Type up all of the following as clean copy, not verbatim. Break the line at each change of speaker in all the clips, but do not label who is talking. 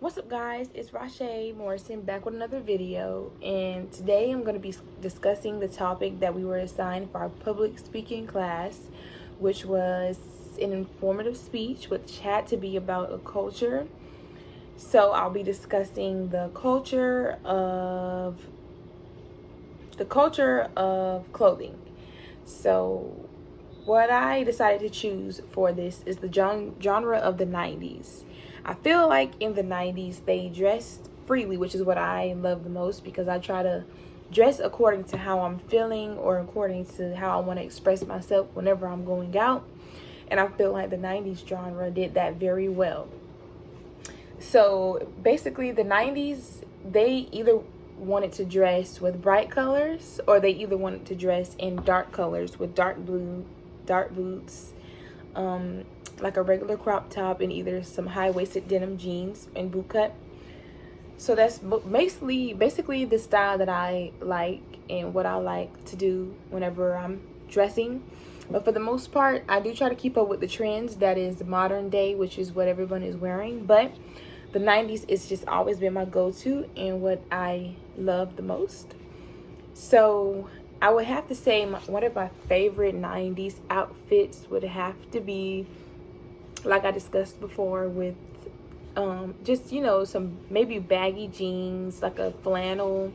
What's up, guys? It's Rashay Morrison back with another video, and today I'm going to be discussing the topic that we were assigned for our public speaking class, which was an informative speech which had to be about a culture. So I'll be discussing the culture of clothing. So what I decided to choose for this is the genre of the 90s. I feel like in the 90s they dressed freely, which is what I love the most, because I try to dress according to how I'm feeling or according to how I want to express myself whenever I'm going out. And I feel like the 90s genre did that very well. So basically the 90s, they either wanted to dress with bright colors, or they either wanted to dress in dark colors with dark blue, dark boots, like a regular crop top, and either some high-waisted denim jeans and boot cut. So that's basically the style that I like and what I like to do whenever I'm dressing. But for the most part, I do try to keep up with the trends that is modern day, which is what everyone is wearing. But the 90s is just always been my go-to and what I love the most. So I would have to say one of my favorite 90s outfits would have to be, like I discussed before, with just, some maybe baggy jeans, like a flannel,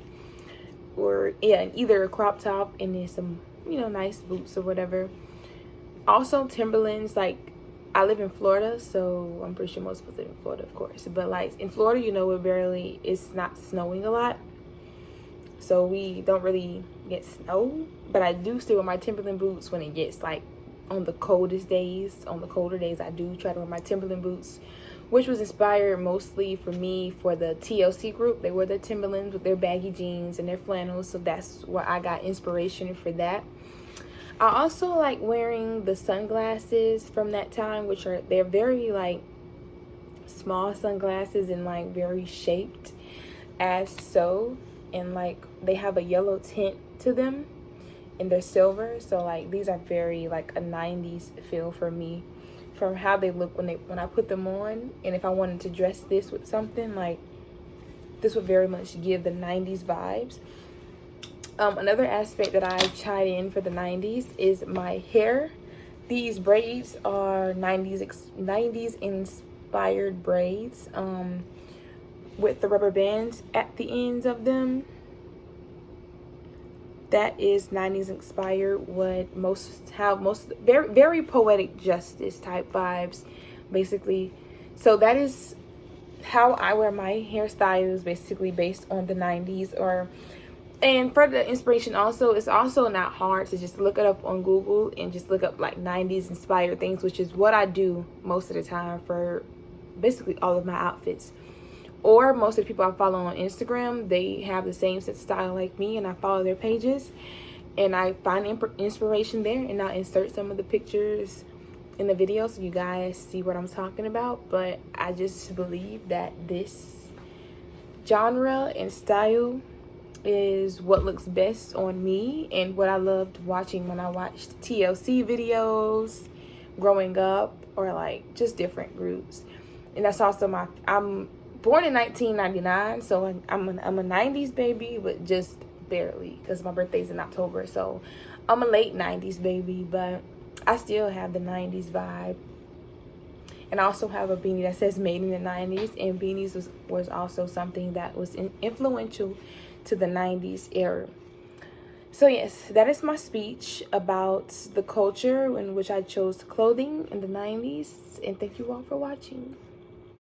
or either a crop top and then some, nice boots or whatever. Also Timberlands. Like, I live in Florida, so I'm pretty sure most people live in Florida, of course. But like in Florida, it's not snowing a lot, so we don't really get snow. But I do still wear my Timberland boots when it gets like on the colder days. I do try to wear my Timberland boots, which was inspired mostly for me for the TLC group. They wear their Timberlands with their baggy jeans and their flannels, so that's where I got inspiration for that. I also like wearing the sunglasses from that time, they're very like small sunglasses and like very shaped as so, and like they have a yellow tint to them and they're silver. So like these are very like a 90s feel for me from how they look when I put them on. And if I wanted to dress this with something, like this would very much give the 90s vibes. Another aspect that I chide in for the 90s is my hair. These braids are 90s inspired braids, with the rubber bands at the ends of them. That is 90s inspired. Very, very poetic justice type vibes, basically. So that is how I wear my hairstyles, basically based on the 90s. And for the inspiration also, it's also not hard to just look it up on Google and just look up like 90s inspired things, which is what I do most of the time for basically all of my outfits. Or most of the people I follow on Instagram, they have the same set of style like me, and I follow their pages and I find inspiration there, and I'll insert some of the pictures in the video so you guys see what I'm talking about. But I just believe that this genre and style is what looks best on me and what I loved watching when I watched TLC videos growing up, or like just different groups. And that's also I'm born in 1999, so I'm a 90s baby, but just barely, because my birthday's in October. So I'm a late 90s baby, but I still have the 90s vibe. And I also have a beanie that says made in the 90s, and beanies was also something that was influential to the 90s era. So yes, that is my speech about the culture in which I chose clothing in the 90s, and thank you all for watching.